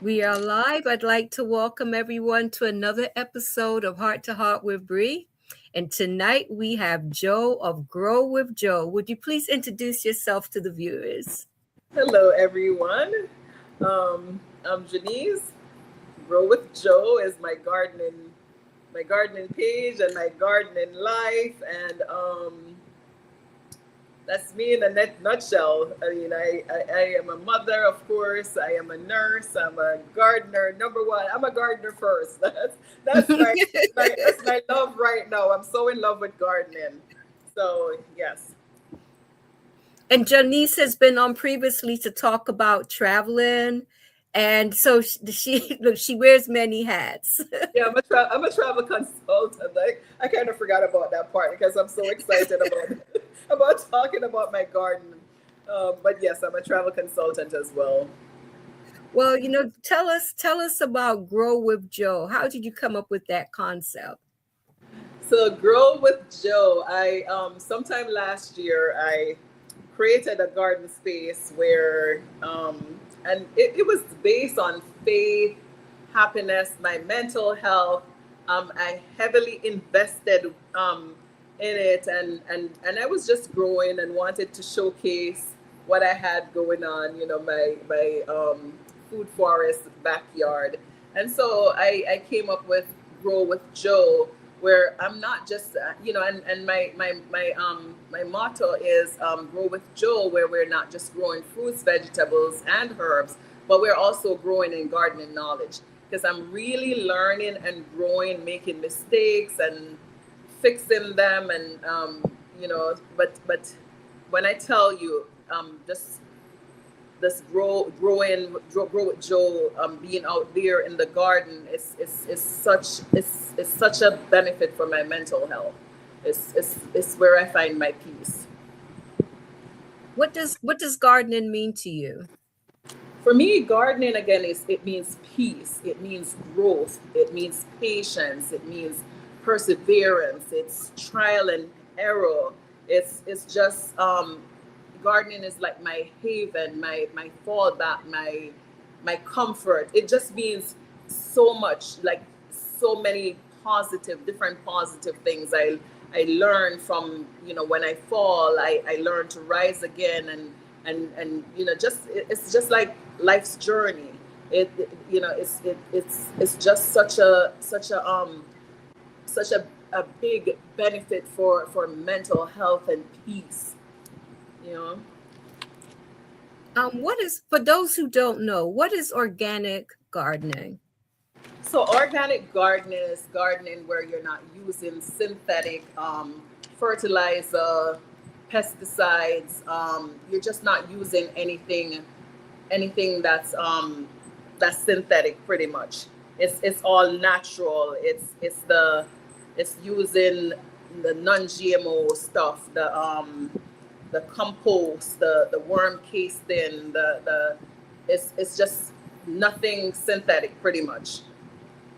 We are live. I'd like to welcome everyone to another episode of Heart to Heart with Bree. And tonight we have Joe of Grow with Joe. Would you please introduce yourself to the viewers? Hello, everyone. I'm Janice. Grow with Joe is my gardening page and my gardening life, and that's me in a nutshell. I mean, I am a mother, of course. I am a nurse. I'm a gardener. Number one, I'm a gardener first. That's my love right now. I'm so in love with gardening. So yes. And Janice has been on previously to talk about traveling. And so she wears many hats. Yeah, I'm a travel consultant. I kind of forgot about that part because I'm so excited about about talking about my garden. But yes, I'm a travel consultant as well. Well, tell us about Grow with Joe. How did you come up with that concept? So, Grow with Joe. I sometime last year I created a garden space where and it was based on faith, happiness, my mental health. I heavily invested in it, and I was just growing and wanted to showcase what I had going on. My food forest backyard, and so I came up with Grow with Joe, where I'm not just and my motto is Grow with Joe, where we're not just growing fruits, vegetables, and herbs, but we're also growing in gardening knowledge, because I'm really learning and growing, making mistakes and fixing them, and but when I tell you, this grow with Joe, being out there in the garden is such a benefit for my mental health. It's where I find my peace. What does gardening mean to you? For me, gardening again is it means peace, it means growth, it means patience, it means perseverance, it's trial and error. It's just gardening is like my haven, my fallback, my comfort. It just means so much, like so many different positive things. I learn from, when I fall, I learn to rise again, and it's just like life's journey. It's just such a big benefit for mental health and peace, you know. What is, for those who don't know, what is organic gardening? So organic gardening is gardening where you're not using synthetic fertilizer, pesticides. You're just not using anything that's synthetic, pretty much. It's all natural. It's using the non-GMO stuff, the compost, the worm casting, the it's just nothing synthetic, pretty much.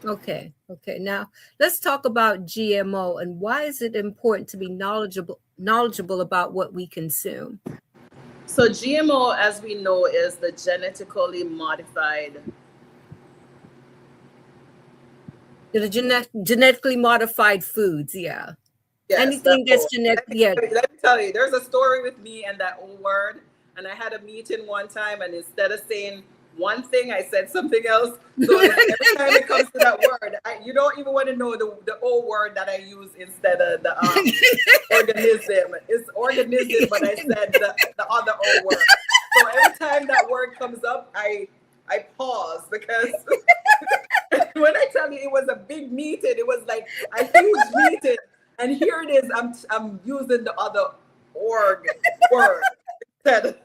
Okay. Now let's talk about GMO and why is it important to be knowledgeable about what we consume? So GMO, as we know, is the genetically modified. Genetically modified foods, yeah. Yes, that Anything that's whole. genetic, yeah. Let me tell you, there's a story with me and that old word. And I had a meeting one time, and instead of saying one thing, I said something else. So every time it comes to that word, you don't even want to know the old word that I use instead of the organism. It's organism, but I said the other old word. So every time that word comes up, I pause, because when I tell you it was a big meeting, it was like a huge meeting, and here it is. I'm using the other org word instead.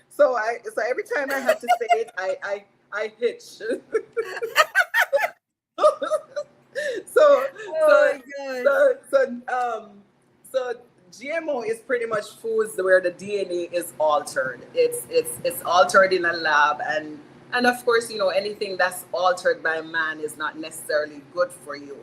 So every time I have to say it, I hitch. so so Oh my God. so GMO is pretty much foods where the DNA is altered. It's altered in a lab, and of course, anything that's altered by man is not necessarily good for you,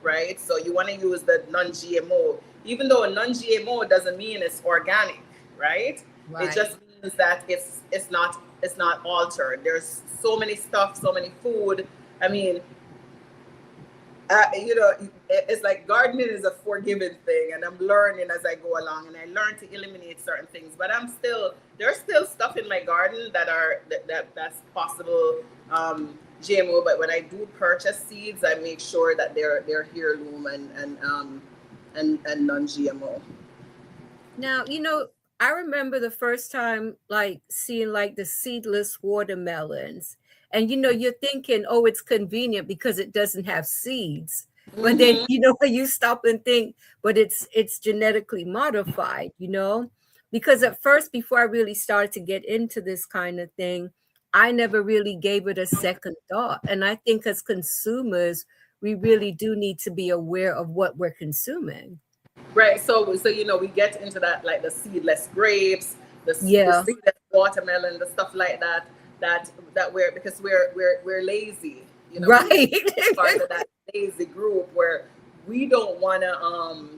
right? So you want to use the non-GMO, even though non-GMO doesn't mean it's organic, right? It Right. just means that it's not it's not altered. There's so many stuff, so many food. I mean, it's like gardening is a forgiving thing, and I'm learning as I go along, and I learn to eliminate certain things. But there's still stuff in my garden that's possible GMO. But when I do purchase seeds, I make sure that they're heirloom and non-GMO. Now, I remember the first time like seeing like the seedless watermelons. And you're thinking, oh, it's convenient because it doesn't have seeds. But then, Mm-hmm. when you stop and think, but it's genetically modified, because at first, before I really started to get into this kind of thing, I never really gave it a second thought. And I think as consumers, we really do need to be aware of what we're consuming. Right. So we get into that, like the seedless grapes, the Yeah, seedless watermelon, the stuff like that. That we're lazy. right. We're part of that lazy group where we don't want to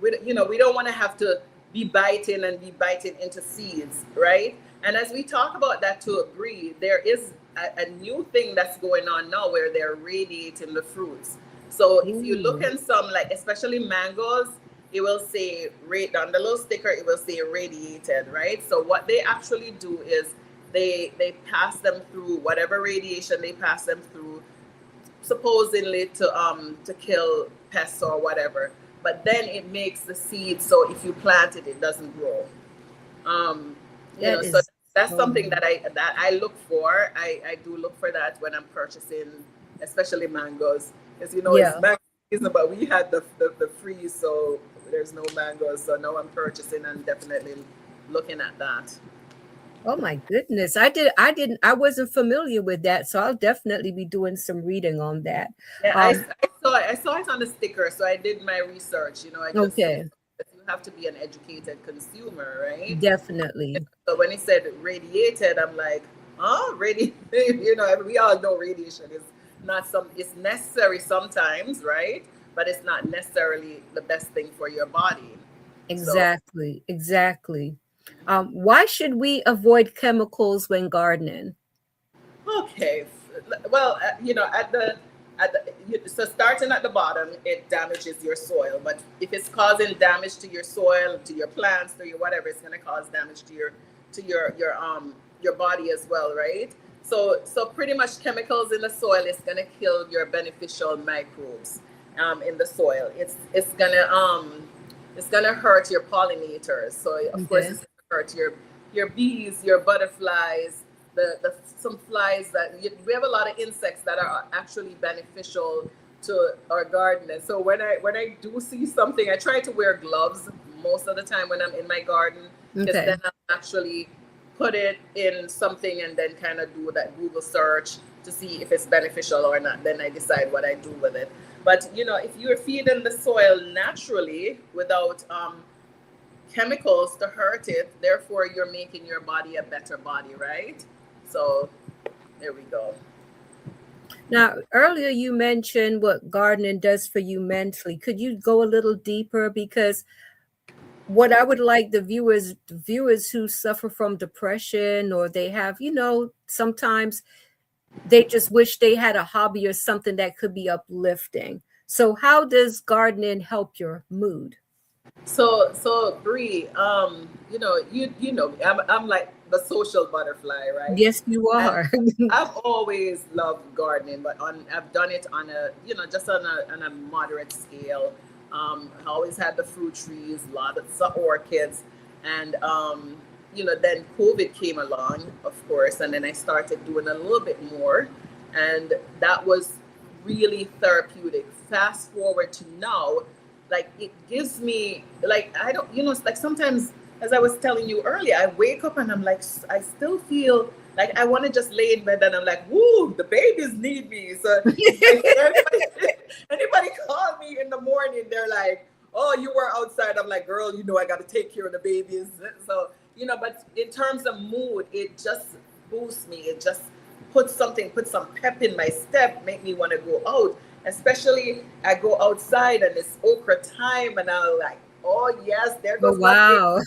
we don't want to have to be biting into seeds, right? And as we talk about that to a Bree, there is a new thing that's going on now where they're radiating the fruits. So if you look Ooh, in some, like especially mangoes, it will say on the little sticker, it will say radiated, right? So what they actually do is they pass them through whatever radiation they pass them through, supposedly to kill pests or whatever. But then it makes the seed, so if you plant it, it doesn't grow. that So is that's so something that I look for. I do look for that when I'm purchasing, especially mangoes, because it's yeah. mango season, but we had the freeze, so there's no mangoes. So now I'm purchasing and definitely looking at that. Oh my goodness. I wasn't familiar with that. So I'll definitely be doing some reading on that. Yeah, Um, I saw it on the sticker, so I did my research. okay, You have to be an educated consumer, right? definitely. So when he said radiated, I'm like, huh, we all know radiation is not it's necessary sometimes, right? But it's not necessarily the best thing for your body. So Exactly. Exactly. Why should we avoid chemicals when gardening? okay. Well, so starting at the bottom, it damages your soil. But if it's causing damage to your soil, to your plants, to your whatever, it's going to cause damage to your body as well, right? So pretty much chemicals in the soil is going to kill your beneficial microbes in the soil. It's gonna hurt your pollinators. So of course Okay. it's gonna hurt your bees, your butterflies, the some flies we have a lot of insects that are actually beneficial to our garden. And so when I do see something, I try to wear gloves most of the time when I'm in my garden, because Okay. then I'll actually put it in something and then kind of do that Google search to see if it's beneficial or not. Then I decide what I do with it. But if you're feeding the soil naturally without chemicals to hurt it, therefore you're making your body a better body, right? So there we go. Now, earlier you mentioned what gardening does for you mentally. Could you go a little deeper? Because what I would like the viewers who suffer from depression, or they have, sometimes they just wish they had a hobby or something that could be uplifting. So how does gardening help your mood? So Bree, I'm like the social butterfly, right? Yes, you And are. I've always loved gardening, but I've done it on just on a moderate scale. I always had the fruit trees, lots of orchids, and then COVID came along, of course, and then I started doing a little bit more, and that was really therapeutic. Fast forward to now, like it gives me, like, I don't, it's like sometimes, as I was telling you earlier, I wake up and I'm like, I still feel like I want to just lay in bed, and I'm like, woo, the babies need me. So it's like anybody call me in the morning, they're like, oh, you were outside. I'm like, girl, I got to take care of the babies. So, but in terms of mood, it just boosts me. It just put some pep in my step, make me want to go out. Especially I go outside and it's okra time, and I'll like, oh yes, there Oh, goes my baby. wow.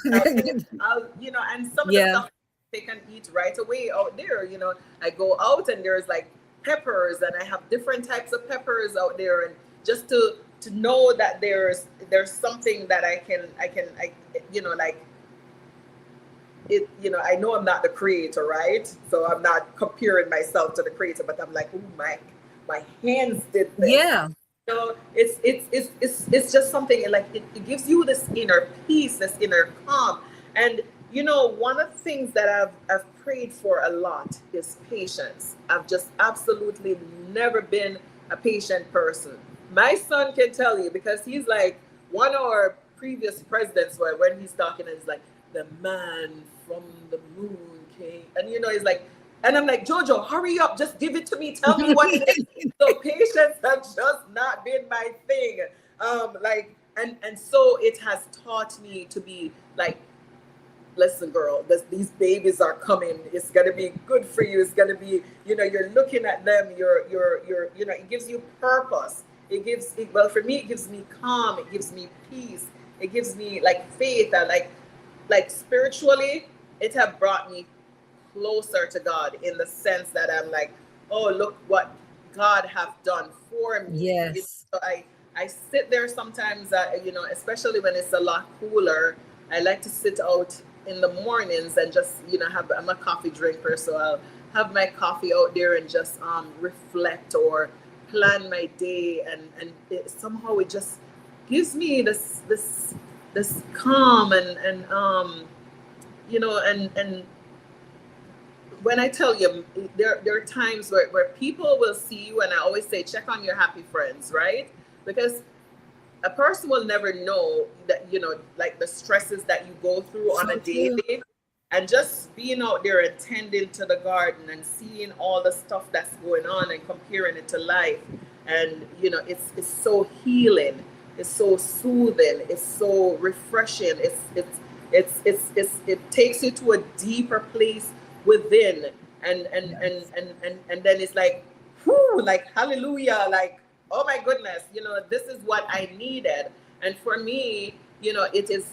And some of the Yeah. stuff take and eat right away out there. I go out and there's like peppers, and I have different types of peppers out there, and just to know that there's something that I like it. I know I'm not the creator, right? So I'm not comparing myself to the creator, but I'm like, oh, my hands did this. Yeah. It's just something like it gives you this inner peace, this inner calm. And one of the things that I've prayed for a lot is patience. I've just absolutely never been a patient person. My son can tell you, because he's like one of our previous presidents, where when he's talking, and he's like, the man from the moon came, and he's like, and I'm like, Jojo, hurry up, just give it to me, tell me what it is. So patience has just not been my thing. And so it has taught me to be like, listen, girl, these babies are coming. It's gonna be good for you. It's gonna be, you're looking at them. You're it gives you purpose. Well, for me, it gives me calm. It gives me peace. It gives me like faith. And like spiritually, it has brought me closer to God, in the sense that I'm like, oh, look what God have done for me. Yes. So I sit there sometimes, especially when it's a lot cooler. I like to sit out in the mornings and just, I'm a coffee drinker, so I'll have my coffee out there and just reflect or plan my day, and somehow it just gives me this calm and when I tell you, there are times where people will see you, and I always say, check on your happy friends, right? Because a person will never know that, like the stresses that you go through on a daily, and just being out there and tending to the garden and seeing all the stuff that's going on and comparing it to life. And, it's so healing. It's so soothing. It's so refreshing. It takes you to a deeper place within, and then it's like, whoo, like hallelujah, like, oh my goodness, this is what I needed. And for me, it is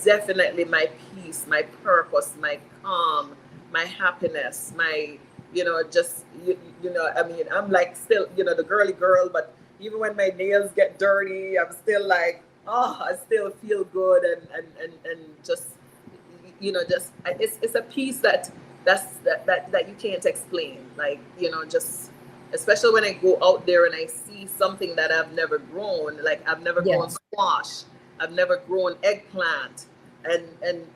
definitely my peace, my purpose, my calm, my happiness, my just I mean, I'm like still the girly girl, but even when my nails get dirty, I'm still like, oh, I still feel good, and just just it's a peace that you can't explain, like just especially when I go out there and I see something that I've never grown, like I've never grown squash, I've never grown eggplant, and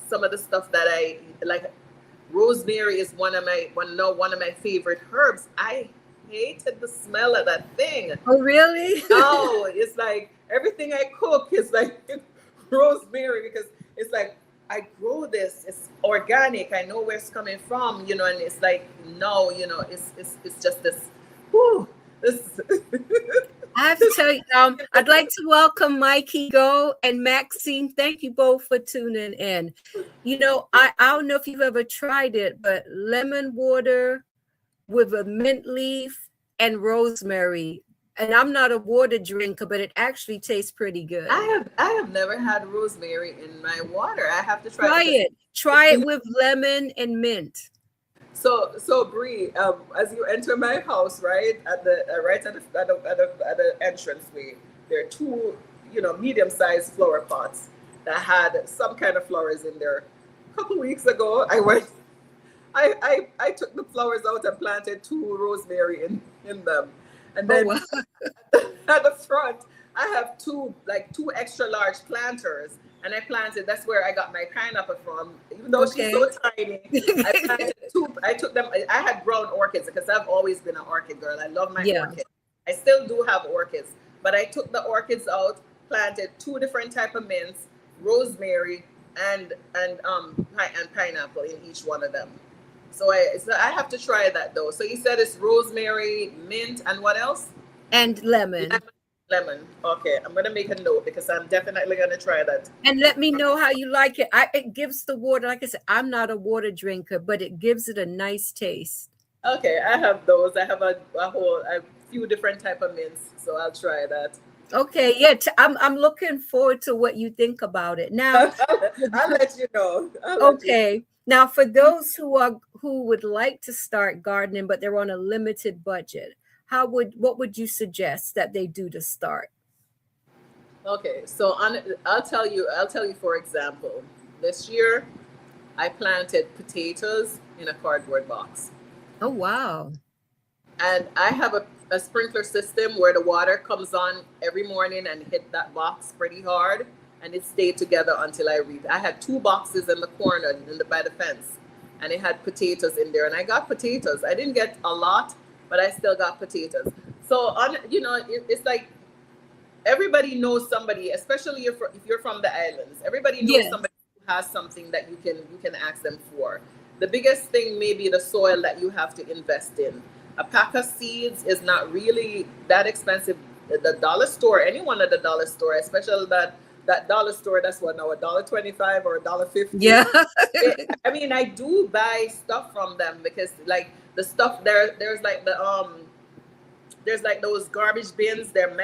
some of the stuff that I like. Rosemary is one of my favorite herbs. I hated the smell of that thing. Oh, really? No, it's like everything I cook is like rosemary, because it's like, I grow this, it's organic, I know where it's coming from, and it's like, no, it's just this, whoo, this. I have to tell you, I'd like to welcome Mikey Go and Maxine. Thank you both for tuning in. I don't know if you've ever tried it, but lemon water with a mint leaf and rosemary. And I'm not a water drinker, but it actually tastes pretty good. I have never had rosemary in my water. I have to try it. Try it with lemon and mint. So Bree, as you enter my house, right at the entranceway, there are two, medium-sized flower pots that had some kind of flowers in there. A couple weeks ago, I took the flowers out and planted 2 rosemary in them. And then at the front, I have two extra large planters, and I planted. That's where I got my pineapple from. Even though she's so tiny, I planted 2. I took them. I had grown orchids because I've always been an orchid girl. I love my orchids. I still do have orchids, but I took the orchids out, planted 2 different type of mints, rosemary, and pineapple in each one of them. So I have to try that though. So you said it's rosemary, mint, and what else? And lemon. Lemon. Okay, I'm gonna make a note because I'm definitely gonna try that. And let me know how you like it. It gives the water, like I said, I'm not a water drinker, but it gives it a nice taste. Okay, I have those. I have a few different type of mints, so I'll try that. Okay, yeah, I'm looking forward to what you think about it. Now, I'll let you know. Now, for those who would like to start gardening, but they're on a limited budget, what would you suggest that they do to start? Okay, so I'll tell you for example, this year I planted potatoes in a cardboard box. Oh, wow. And I have a sprinkler system where the water comes on every morning and hit that box pretty hard, and it stayed together until I read. I had two boxes in the corner by the fence, and it had potatoes in there, and I got potatoes. I didn't get a lot, but I still got potatoes. So it's like everybody knows somebody, especially if you're from the islands. Everybody knows Yes. somebody who has something that you can ask them for. The biggest thing may be the soil that you have to invest in. A pack of seeds is not really that expensive. The dollar store, any one of the dollar store, especially that dollar store, that's what now, $1.25 or $1.50. Yeah. I mean, I do buy stuff from them because like the stuff there's like there's like those garbage bins. They're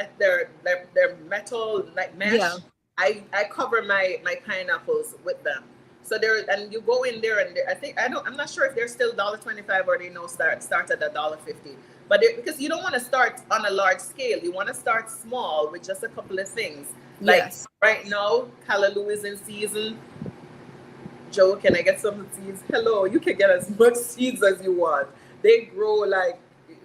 metal like mesh. Yeah. I cover my pineapples with them. So there, and you go in there, and I'm not sure if they're still $1.25 or they know start at $1.50. But because you don't want to start on a large scale, you want to start small with just a couple of things. Like Yes. right now, Callaloo is in season. Joe, can I get some seeds? Hello, you can get as much seeds as you want. They grow like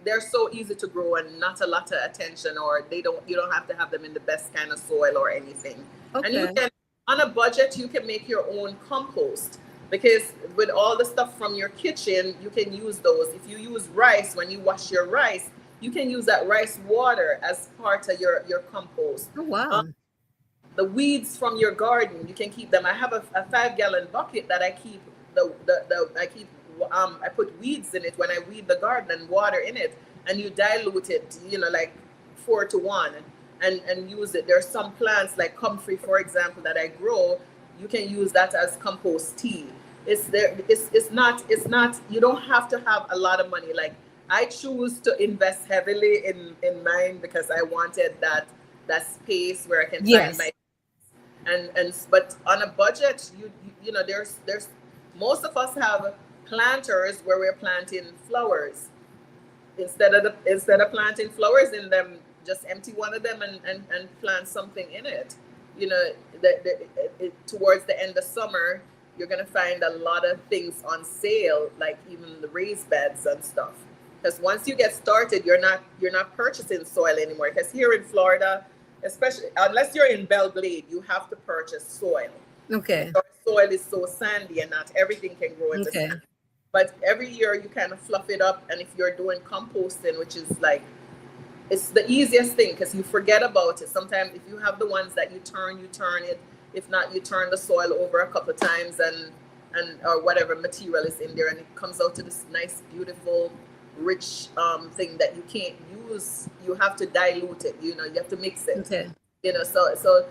they're so easy to grow and not a lot of attention, or you don't have to have them in the best kind of soil or anything. And you Okay. can, on a budget, you can make your own compost, because with all the stuff from your kitchen, you can use those. If you use rice, when you wash your rice, you can use that rice water as part of your compost. Oh, wow. The weeds from your garden, you can keep them. I have a 5-gallon bucket that I keep I put weeds in it when I weed the garden and water in it, and you dilute it, like 4 to 1, and use it. There's some plants like comfrey, for example, that I grow. You can use that as compost tea. It's not you don't have to have a lot of money. Like I choose to invest heavily in mine because I wanted that space where I can find Yes. my and but on a budget, there's most of us have planters where we're planting flowers. Instead of planting flowers in them, just empty one of them and plant something in it. You know, towards the end of summer, you're gonna find a lot of things on sale, like even the raised beds and stuff. Because once you get started, you're not purchasing soil anymore. Because here in Florida, especially unless you're in Belle Glade, you have to purchase soil. Okay. Our soil is so sandy, and not everything can grow in the Okay. sand. But every year you kind of fluff it up, and if you're doing composting, which is like it's the easiest thing because you forget about it. Sometimes if you have the ones that you turn it. If not, you turn the soil over a couple of times and or whatever material is in there, and it comes out to this nice, beautiful, rich thing that you can't use. You have to dilute it. You have to mix it. Okay. So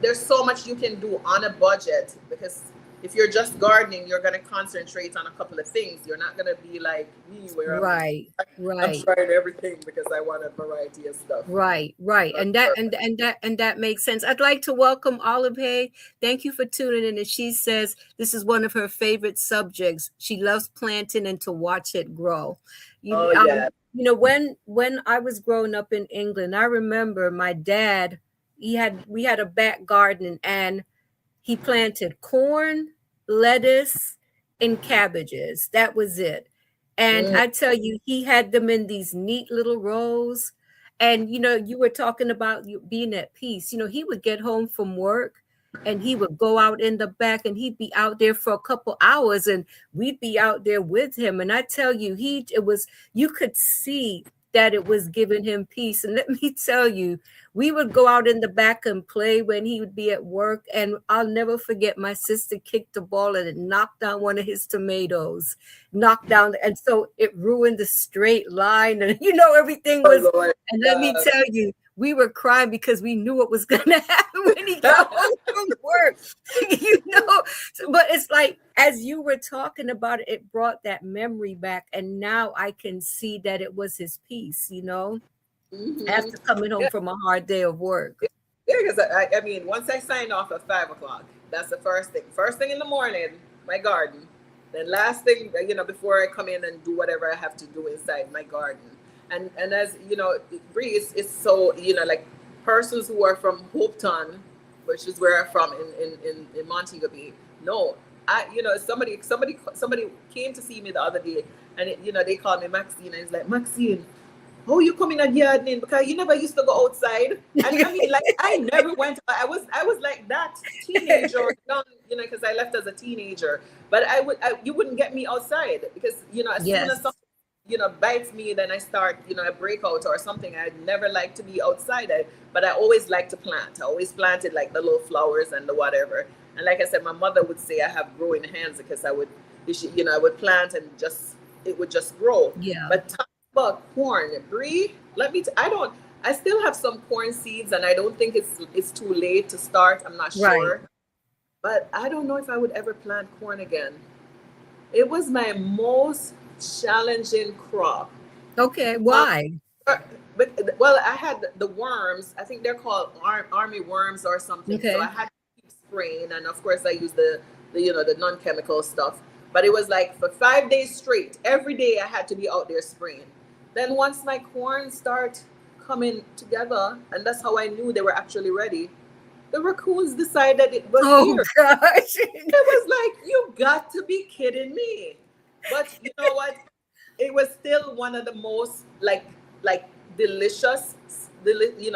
there's so much you can do on a budget, because if you're just gardening, you're going to concentrate on a couple of things. You're not going to be like me, where Right. I'm Right. trying everything because I want a variety of stuff. Right, and that makes sense. I'd like to welcome Olive Hay. Thank you for tuning in. And she says this is one of her favorite subjects. She loves planting and to watch it grow. Oh yeah. When I was growing up in England, I remember my dad. We had a back garden, and he planted corn, lettuce, and cabbages. That was it. And Mm. I tell you, he had them in these neat little rows. And you were talking about you being at peace. He would get home from work and he would go out in the back, and he'd be out there for a couple hours, and we'd be out there with him. And I tell you, you could see that it was giving him peace. And let me tell you, we would go out in the back and play when he would be at work. And I'll never forget, my sister kicked the ball and it knocked down one of his tomatoes, and so it ruined the straight line. And everything Oh was, Lord. and let me tell you, we were crying because we knew what was going to happen when he got home from work. But it's like, as you were talking about it, it brought that memory back. And now I can see that it was his peace, Mhm. after coming home Yeah, from a hard day of work. yeah, because I mean, once I sign off at 5 o'clock, That's the first thing. First thing in the morning, my garden. Then last thing, before I come in and do whatever I have to do inside my garden. And as you know, Bree, it's so like persons who are from Hopeton, which is where I'm from in Montego Bay. No, somebody came to see me the other day, and they called me Maxine, and it's like, Maxine, how you coming at gardening? Because you never used to go outside. And I mean, like, I never went. I was like that teenager, young, because I left as a teenager. But you wouldn't get me outside because as soon as something bites me, then I start a breakout or something. I never like to be outside. But I always like to plant. I always planted like the little flowers and the whatever. And like I said, my mother would say I have growing hands because I would plant and it would just grow. Yeah. But about corn, Bree, I still have some corn seeds, and I don't think it's too late to start. I'm not sure. Right. But I don't know if I would ever plant corn again. It was my most challenging crop. Okay. Why? Well, I had the worms. I think they're called army worms or something. Okay. So I had to keep spraying, and of course I used the non-chemical stuff. But it was like for 5 days straight, every day I had to be out there spraying. Then once my corn start coming together, and that's how I knew they were actually ready, the raccoons decided it was here. Gosh. It was like, you got to be kidding me. But you know what? It was still one of the most like delicious,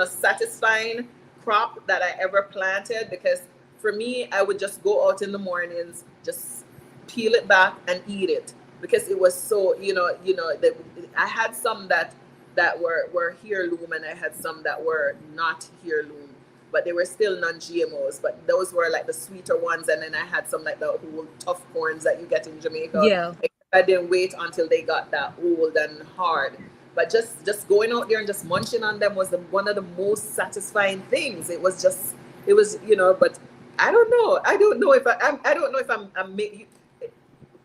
satisfying crop that I ever planted, because for me, I would just go out in the mornings, just peel it back and eat it, because it was so I had some that were heirloom, and I had some that were not heirloom, but they were still non-GMOs, but those were like the sweeter ones. And then I had some like the old tough corns that you get in Jamaica. Yeah. I didn't wait until they got that old and hard, but just going out there and just munching on them was one of the most satisfying things. It was but I don't know if I'm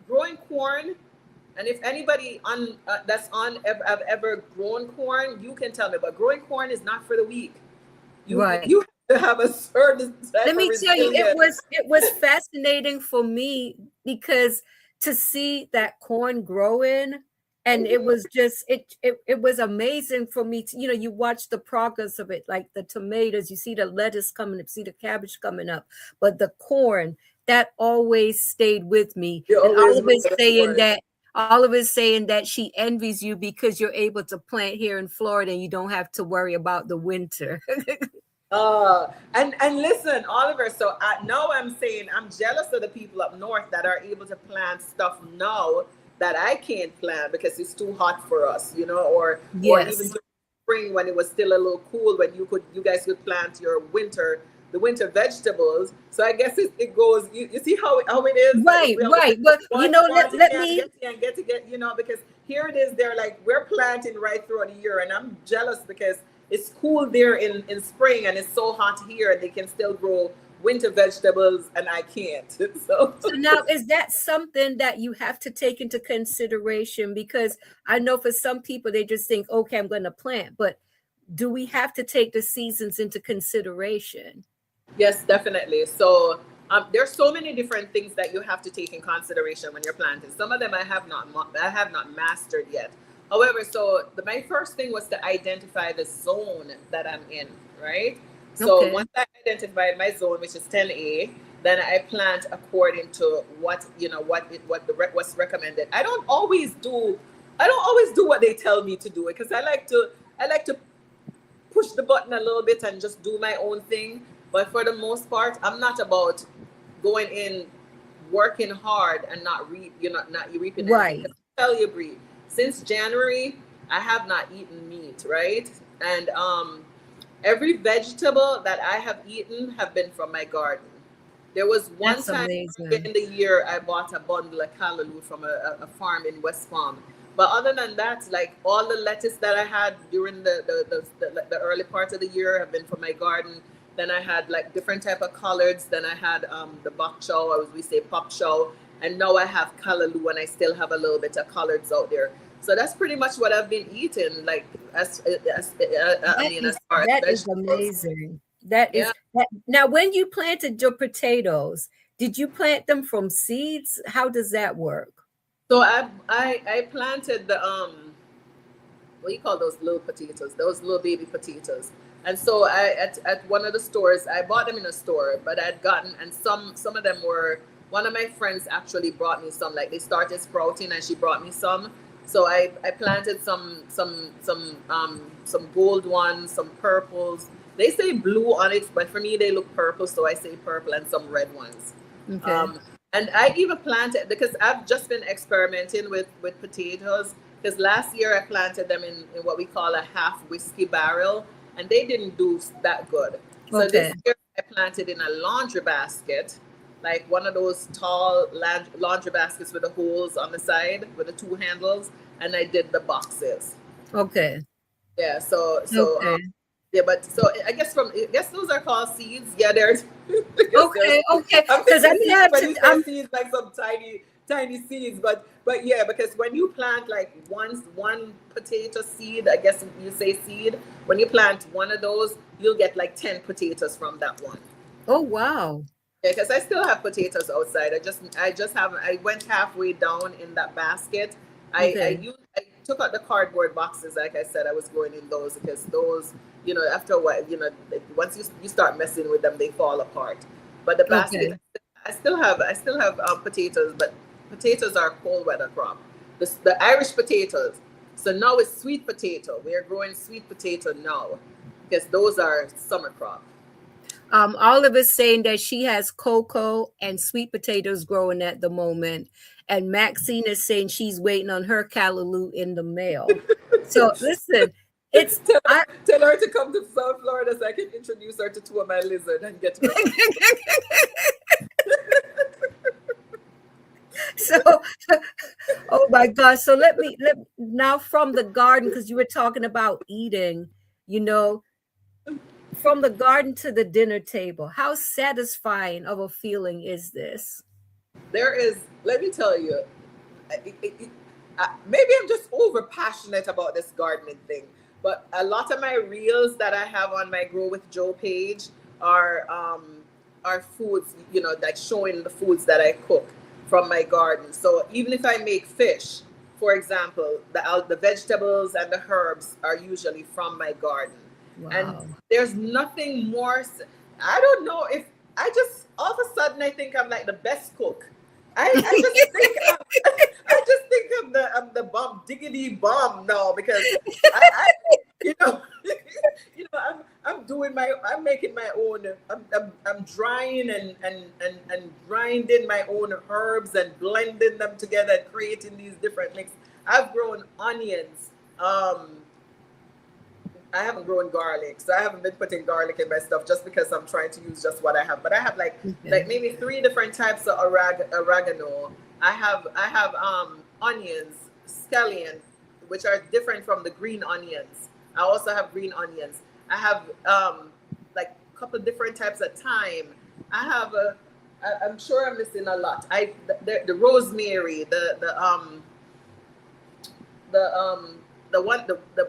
growing corn. And if anybody have ever grown corn, you can tell me. But growing corn is not for the weak. You have to have a certain type. Let me tell you, it was fascinating for me, because to see that corn growing, and it was just it was amazing for me to, you watch the progress of it, like the tomatoes, you see the lettuce coming up, see the cabbage coming up, but the corn, that always stayed with me. And Oliver's saying that she envies you because you're able to plant here in Florida and you don't have to worry about the winter. And listen, Oliver, so now I'm saying I'm jealous of the people up north that are able to plant stuff now that I can't plant because it's too hot for us, or even during spring when it was still a little cool, when you guys could plant your winter vegetables. So I guess it goes, you see how it is? Right. But let me get, because here it is, they're like, we're planting right throughout the year, and I'm jealous because it's cool there in spring, and it's so hot here, and they can still grow winter vegetables, and I can't. So now, is that something that you have to take into consideration? Because I know for some people, they just think, okay, I'm going to plant, but do we have to take the seasons into consideration? Yes, definitely. So there's so many different things that you have to take in consideration when you're planting. Some of them I have not mastered yet. However, so my first thing was to identify the zone that I'm in, right? So once I identified my zone, which is 10A, then I plant according to what's recommended. I don't always do what they tell me to do it, because I like to push the button a little bit and just do my own thing. But for the most part, I'm not about going in, working hard and not reaping. Right. I tell you, Bree, since January, I have not eaten meat, right? And every vegetable that I have eaten have been from my garden. There was one time in the year I bought a bundle of callaloo from a farm in West Palm. But other than that, like all the lettuce that I had during the early part of the year have been from my garden. Then I had like different type of collards. Then I had the bok chow, or as we say, pop chow. And now I have callaloo, and I still have a little bit of collards out there. So that's pretty much what I've been eating. Like as far as that is amazing. That Yeah. is that. Now, when you planted your potatoes, did you plant them from seeds? How does that work? So I planted the what do you call those little potatoes? Those little baby potatoes. And so I at one of the stores, I bought them in a store, but I'd gotten, and some of them were, one of my friends actually brought me some, like they started sprouting and she brought me some. So I planted some gold ones, some purples. They say blue on it, but for me they look purple, so I say purple, and some red ones. Okay. Um, and I even planted, because I've just been experimenting with potatoes. Because last year I planted them in what we call a half whiskey barrel, and they didn't do that good. So this Okay. year I planted in a laundry basket, like one of those tall laundry baskets with the holes on the side with the two handles, and I did the boxes. Okay. Yeah, Okay. yeah, but so I guess those are called seeds. Yeah, there's I guess there's, Okay. Okay. I'm Because thinking I'm gonna seeds have when to. you say seeds, like some tiny seeds, but yeah, because when you plant like one potato seed, I guess you say seed, when you plant one of those, you'll get like 10 potatoes from that one. Oh wow. Yeah, because I still have potatoes outside. I just haven't. I went halfway down in that basket. Okay. I took out the cardboard boxes. Like I said, I was going in those because those, after a while, once you start messing with them, they fall apart. But the basket, Okay. I still have potatoes, but potatoes are a cold weather crop. The Irish potatoes. So now it's sweet potato. We are growing sweet potato now because those are summer crop. Oliver's saying that she has cocoa and sweet potatoes growing at the moment, and Maxine is saying she's waiting on her callaloo in the mail. So listen, it's tell, I. tell her to come to South Florida so I can introduce her to two of my lizards and get her. So, oh my gosh. So let now from the garden, because you were talking about eating, you know, from the garden to the dinner table. How satisfying of a feeling is this? There is, let me tell you, maybe I'm just over passionate about this gardening thing, but a lot of my reels that I have on my Grow with Joe page are foods, like showing the foods that I cook from my garden. So even if I make fish, for example, the vegetables and the herbs are usually from my garden. And Wow. there's nothing more. I don't know if I just all of a sudden I think I'm like the best cook. I just think I just think I'm the bomb diggity bomb now because I you know I'm making my own. I'm drying and grinding my own herbs and blending them together and creating these different mix. I've grown onions. I haven't grown garlic, so I haven't been putting garlic in my stuff just because I'm trying to use just what I have. But I have like Okay. maybe three different types of oregano. I have onions, scallion, which are different from the green onions. I also have green onions. I have like a couple of different types of thyme. I have I'm sure I'm missing a lot. The rosemary, the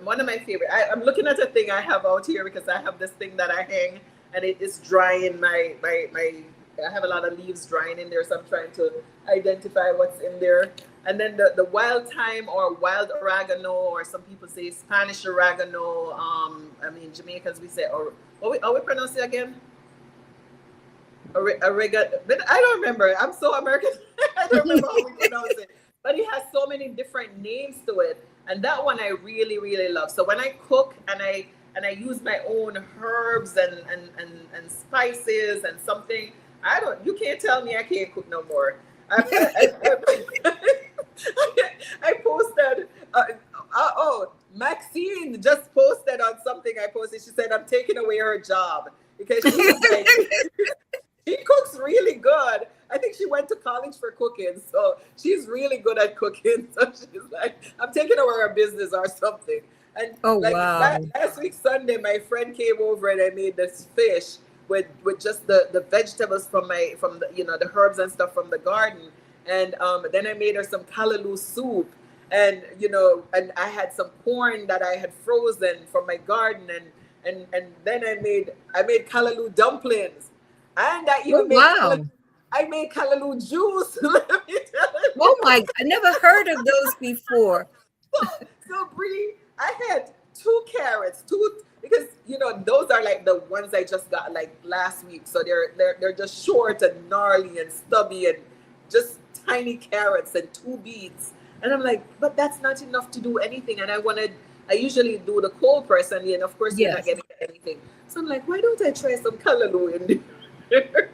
one of my favorite. I'm looking at a thing I have out here because I have this thing that I hang and it is drying my I have a lot of leaves drying in there, so I'm trying to identify what's in there. And then the wild thyme or wild oregano, or some people say Spanish oregano. I mean Jamaicans we say, or how we pronounce it again? Oregano. But I don't remember. I'm so American. I don't remember how we pronounce it. But it has so many different names to it, and that one I really really love. So when I cook and I use my own herbs and spices and something, you can't tell me I can't cook no more. I posted. Maxine just posted on something I posted. She said I'm taking away her job because she's like she cooks really good. I think she went to college for cooking, so she's really good at cooking. So she's like, I'm taking over her business or something. And Oh like wow. last week Sunday, my friend came over and I made this fish with just the vegetables from the herbs and stuff from the garden. And then I made her some callaloo soup, and and I had some corn that I had frozen from my garden, and then I made callaloo dumplings, and Oh, wow. I made callaloo juice. Let me tell you. Oh my, I never heard of those before. So Bree, I had 2 carrots, because those are like the ones I just got like last week. So they're just short and gnarly and stubby and just tiny carrots and 2 beets. And I'm like, but that's not enough to do anything. And I usually do the cold press, and then of course you're not Yes. getting anything. So I'm like, why don't I try some callaloo in there?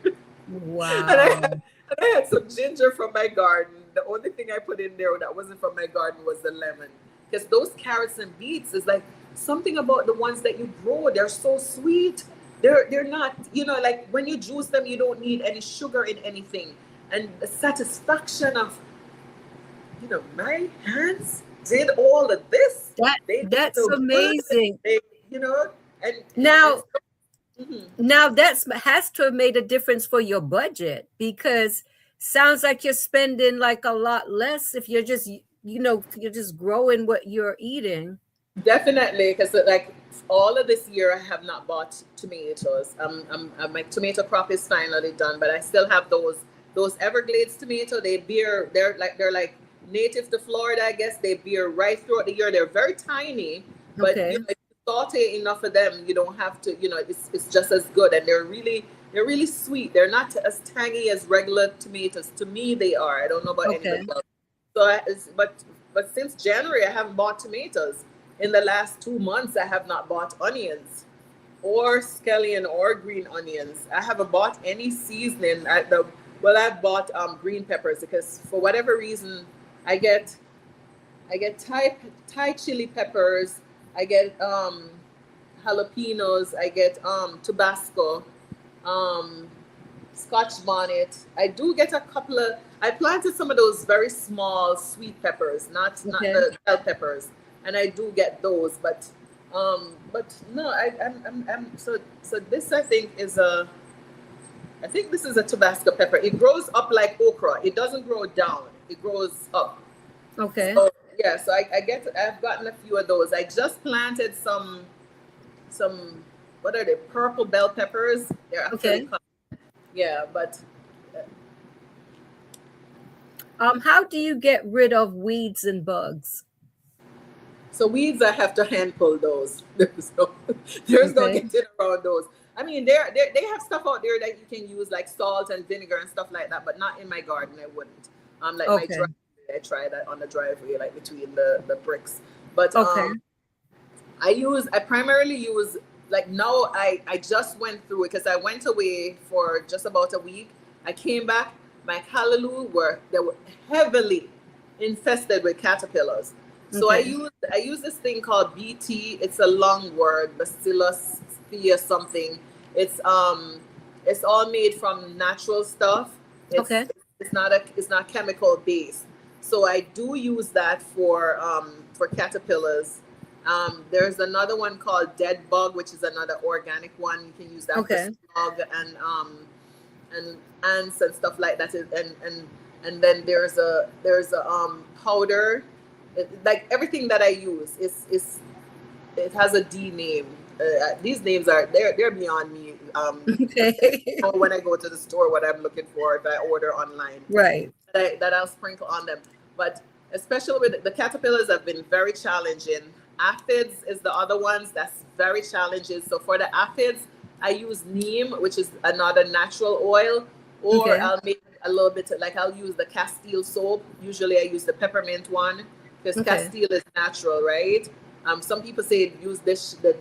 Wow. And I had some ginger from my garden. The only thing I put in there that wasn't from my garden was the lemon. Because those carrots and beets is like something about the ones that you grow. They're so sweet. They're not, like when you juice them, you don't need any sugar in anything. And the satisfaction of, my hands did all of this. They That's so good. amazing. And Now, mhm. now that's has to have made a difference for your budget, because sounds like you're spending like a lot less if you're just you're just growing what you're eating. Definitely, because like all of this year, I have not bought tomatoes. My tomato crop is finally done, but I still have those Everglades tomato. They're like native to Florida, I guess. They bear right throughout the year. They're very tiny, but Okay. if you saute enough of them, you don't have to. It's just as good, and they're really sweet. They're not as tangy as regular tomatoes. To me, they are. I don't know about Okay. anybody else. But since January, I haven't bought tomatoes. In the last 2 months, I have not bought onions or scallion or green onions. I haven't bought any seasoning. I've bought green peppers because for whatever reason, I get Thai chili peppers. I get jalapenos. I get Tabasco, um, Scotch bonnet. I do get a couple of. I planted some of those very small sweet peppers, not Okay. the bell peppers, and I do get those. But no, I'm so this I think this is a Tabasco pepper. It grows up like okra. It doesn't grow down. It grows up. Okay. So yeah, so I've gotten a few of those. I just planted some what are they? Purple bell peppers. They're actually Okay. yeah, but How do you get rid of weeds and bugs? so weeds I have to hand pull those. There's no Okay. getting around those. I mean, they have stuff out there that you can use like salt and vinegar and stuff like that, but not in my garden. I wouldn't. Like my Okay. driveway, I try that on the driveway, like between the bricks. But Okay. I primarily use like now I just went through it because I went away for just about a week. I came back, my callaloo they were heavily infested with caterpillars. So Okay. I use this thing called BT. It's a long word, Bacillus thea something. It's all made from natural stuff. It's Okay. it's not chemical based. So I do use that for caterpillars. There's another one called Dead Bug, which is another organic one. You can use that for Okay. slug and ants and stuff like that. And then there's a powder. Like everything that I use is it has a D name. These names they're beyond me. Okay. When I go to the store, what I'm looking for if I order online Right. that I'll sprinkle on them. But especially with the caterpillars have been very challenging. Aphids is the other ones that's very challenging. So for the aphids, I use neem, which is another natural oil, or Okay. I'll make a little bit like I'll use the Castile soap. Usually I use the peppermint one because Okay. Castile is natural, right? Some people say use the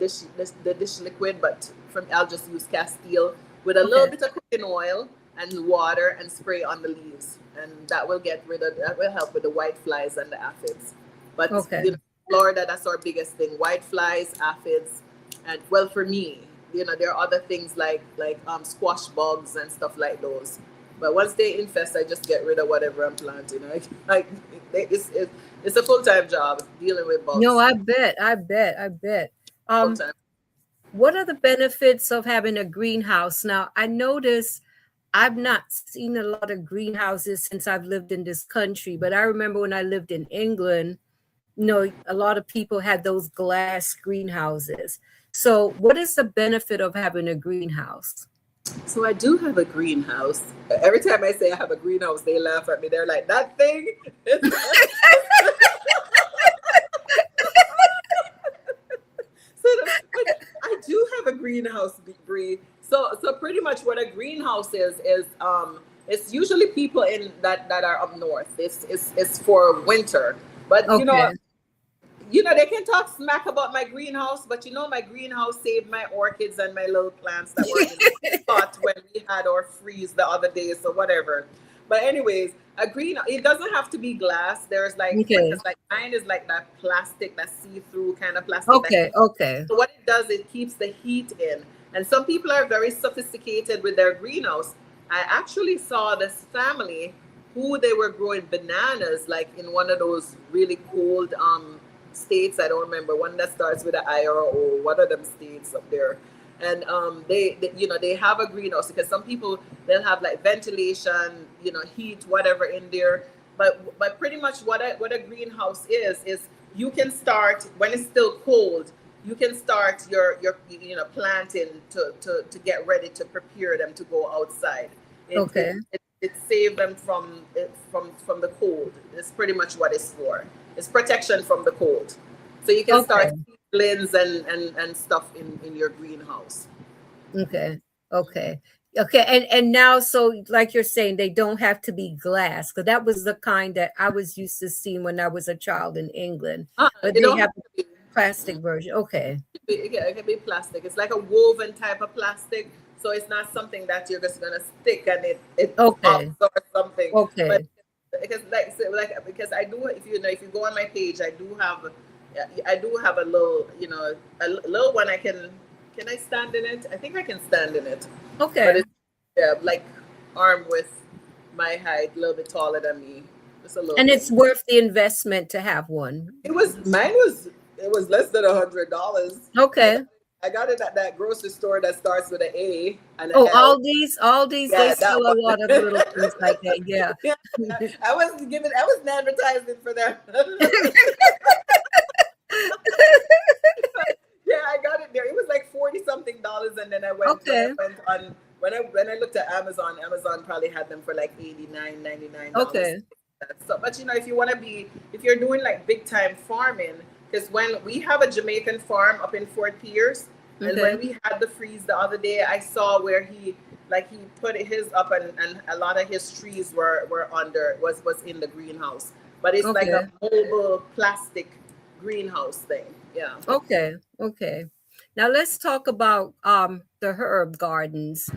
dish liquid, but I'll just use Castile with a little Okay. bit of cooking oil and water and spray on the leaves, and that will help with the white flies and the aphids. But Okay. Florida, that's our biggest thing: white flies, aphids, and well, for me, there are other things like squash bugs and stuff like those. But once they infest, I just get rid of whatever I'm planting. Like it's a full time job dealing with No, bugs. I bet. I bet. I bet. Full Um, time. what are the benefits of having a greenhouse? Now, I notice I've not seen a lot of greenhouses since I've lived in this country, but I remember when I lived in England, a lot of people had those glass greenhouses. So, what is the benefit of having a greenhouse? So I do have a greenhouse. Every time I say I have a greenhouse, they laugh at me. They're like, "That thing." But I do have a greenhouse, Bree. So pretty much what a greenhouse is it's usually people in that are up north. It's for winter, but Okay. they can talk smack about my greenhouse, but my greenhouse saved my orchids and my little plants that were in the pot when we had our freeze the other day, so whatever. But anyways, a green it doesn't have to be glass. There's like, Okay. because like mine is like that plastic, that see-through kind of plastic that Okay. Okay. so what it does, it keeps the heat in. And some people are very sophisticated with their greenhouse. I actually saw this family who they were growing bananas like in one of those really cold states. I don't remember one that starts with an I or O. What are them states up there? And they have a greenhouse because some people they'll have like ventilation, heat, whatever in there. But pretty much what a greenhouse is you can start when it's still cold. You can start your planting to get ready to prepare them to go outside. It it, Okay. it, it saves them from the cold. It's pretty much what it's for. It's protection from the cold. So you can start Okay. seedlings and stuff in your greenhouse. Okay. Okay. Okay. And now, so like you're saying, they don't have to be glass, because that was the kind that I was used to seeing when I was a child in England. But It they don't have have a to be. plastic version. Okay. Yeah, it can be plastic. It's like a woven type of plastic, so it's not something that you're just gonna stick and it pops Okay. or something. But Okay. because because I do, if you go on my page, I do have a little little one. Can I stand in it? I think I can stand in it, but Okay. it's like arm width, my height, a little bit taller than me, just a little And it's thing. worth the investment to have one. It was less than $100. I got Okay. I got it at that grocery store that starts with an A and an Oh, L. all these, they Yeah, sell that a one. lot of little things like that. Yeah. Yeah, I wasn't advertising for that. Yeah, I got it there. It was like 40 something dollars, and then I went when I Okay. went on when I looked at Amazon. Amazon probably had them for like 89, $99. Okay. So, but if you're doing like big time farming, because when we have a Jamaican farm up in Fort Pierce, and Okay. when we had the freeze the other day, I saw where he put his up, and a lot of his trees were under was in the greenhouse, but it's like a Okay. mobile plastic greenhouse thing. Yeah. Okay. Okay. Now let's talk about the herb gardens.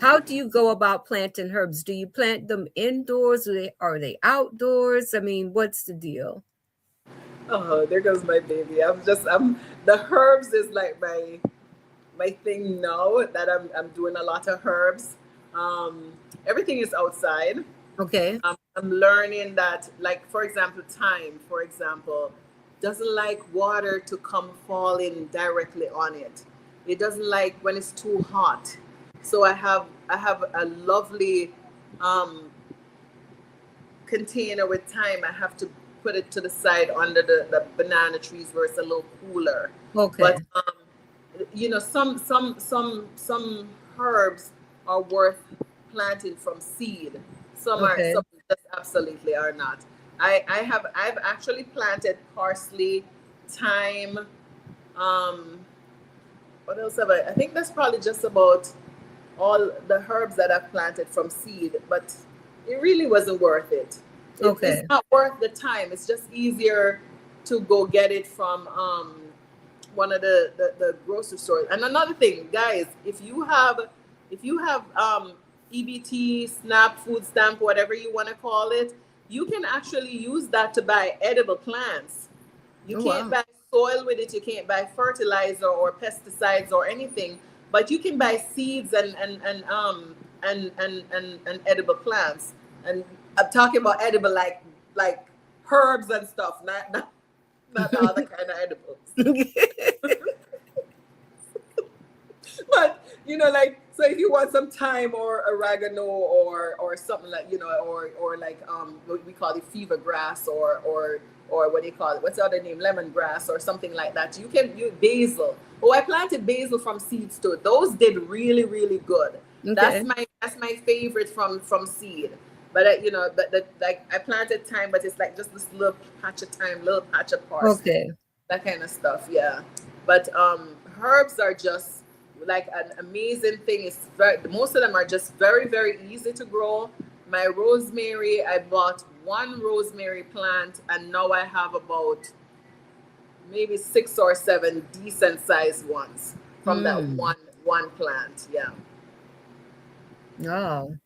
How do you go about planting herbs? Do you plant them indoors? Are they outdoors? I mean, what's the deal? Oh, there goes my baby. I'm the herbs is like my thing now that I'm doing a lot of herbs. Everything is outside. Okay. I'm learning that, like, for example, thyme, for example, doesn't like water to come falling directly on it. It doesn't like when it's too hot. So I have a lovely um, container with thyme. I have to put it to the side under the banana trees where it's a little cooler. But Okay. some herbs are worth planting from seed. Okay. Some just absolutely are not. I've actually planted parsley, thyme. Um, what else have I? I think that's probably just about all the herbs that I've planted from seed, but it really wasn't worth it. It's Okay. not worth the time. It's just easier to go get it from one of the grocery stores. And another thing, guys, if you have EBT, SNAP, food stamp, whatever you want to call it, you can actually use that to buy edible plants. You Oh, can't wow. buy soil with it. You can't buy fertilizer or pesticides or anything, but you can buy seeds and edible plants. And I'm talking about edible like herbs and stuff, not the other kind of edibles. But like, so if you want some thyme or oregano or something like, or like what we call it fever grass, or what do you call it? What's the other name? Lemongrass or something like that. You can use basil. Oh, I planted basil from seeds too. Those did really, really good. Okay. That's my favorite from seed. But like I planted thyme, but it's like just this little patch of thyme, little patch of parsley, Okay. that kind of stuff. Yeah. But herbs are just like an amazing thing. It's very most of them are just very, very easy to grow. My rosemary, I bought one rosemary plant, and now I have about maybe 6 or 7 decent sized ones from that Mm. one plant. Yeah. Oh.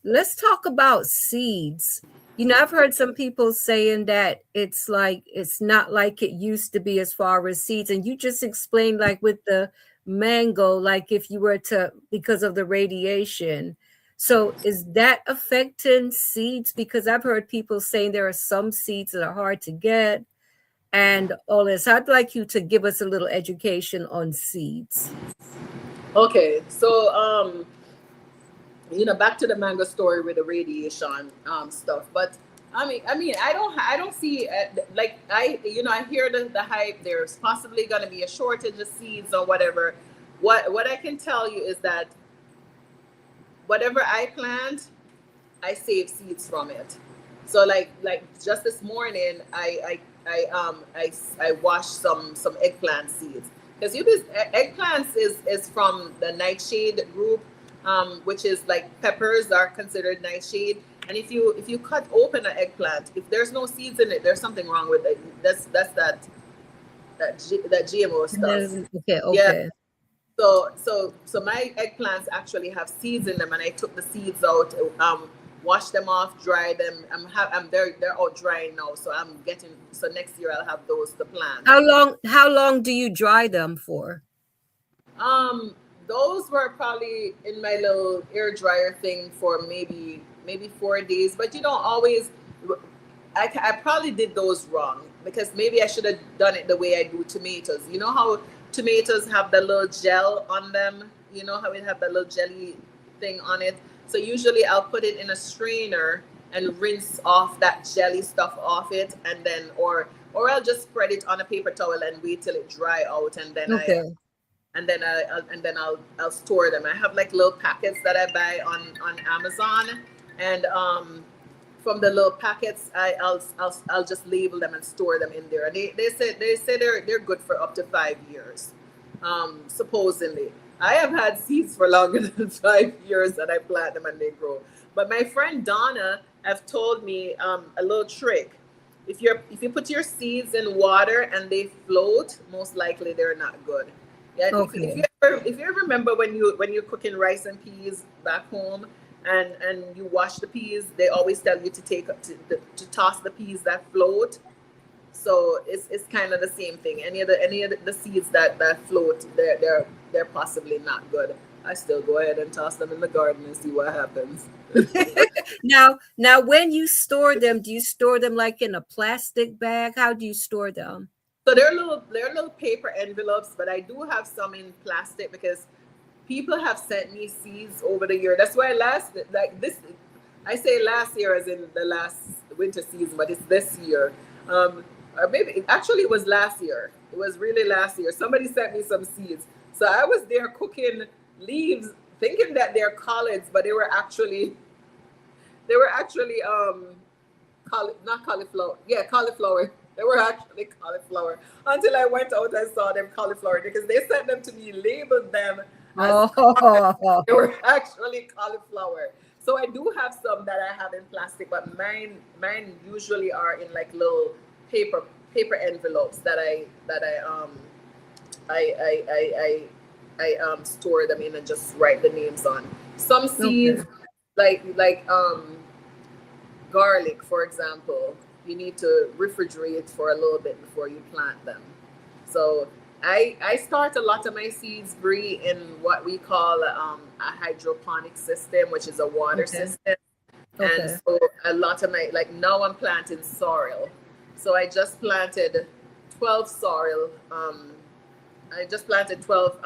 Let's talk about seeds. You know, I've heard some people saying that it's like it's not like it used to be as far as seeds. And you just explained, like with the mango, like if you were to, because of the radiation. So is that affecting seeds? Because I've heard people saying there are some seeds that are hard to get and all this. I'd like you to give us a little education on seeds. Okay. So back to the mango story with the radiation stuff. But I don't see like I hear the hype. There's possibly going to be a shortage of seeds or whatever. What I can tell you is that whatever I plant, I save seeds from it. So like just this morning, I washed some eggplant seeds because eggplants is from the nightshade group, which is like peppers are considered nightshade. And if you cut open an eggplant, if there's no seeds in it, there's something wrong with it. That's that GMO stuff. Okay, Yeah. okay. So my eggplants actually have seeds in them, and I took the seeds out, washed them off, dried them. They're all drying now, so next year I'll have those to plant. How long do you dry them for? Those were probably in my little air dryer thing for maybe 4 days, but you don't always. I probably did those wrong because maybe I should have done it the way I do tomatoes. You know how tomatoes have the little gel on them? You know how it have the little jelly thing on it? So usually I'll put it in a strainer and rinse off that jelly stuff off it, and then or I'll just spread it on a paper towel and wait till it dry out, and then Okay. I'll store them. I have like little packets that I buy on Amazon, and from the little packets, I'll just label them and store them in there. And they say they're good for up to 5 years, supposedly. I have had seeds for longer than 5 years, and I plant them and they grow. But my friend Donna have told me a little trick. If you put your seeds in water and they float, most likely they're not good. Yeah, Okay. if you remember when you're cooking rice and peas back home, and you wash the peas, they always tell you to toss the peas that float. So it's kind of the same thing. Any of the seeds that float, they're possibly not good. I still go ahead and toss them in the garden and see what happens. Now, when you store them, do you store them like in a plastic bag? How do you store them? So they're little paper envelopes, but I do have some in plastic because people have sent me seeds over the year. That's why I say last year as in the last winter season, but it's this year. Or maybe actually it was last year. It was really last year. Somebody sent me some seeds. So I was there cooking leaves, thinking that they're collards, but they were actually not cauliflower. Yeah, cauliflower. They were actually cauliflower. Until I went out and saw them cauliflower because they sent them to me, labeled them as Oh, they were actually cauliflower. So I do have some that I have in plastic, but mine usually are in like little paper envelopes that I store them in and just write the names on. Some okay. seeds like garlic, for example, you need to refrigerate for a little bit before you plant them. So I start a lot of my seeds, Bree, in what we call a hydroponic system, which is a water Okay. system. And Okay. so a lot of my like now I'm planting sorrel. So I just planted 12 sorrel. I just planted 12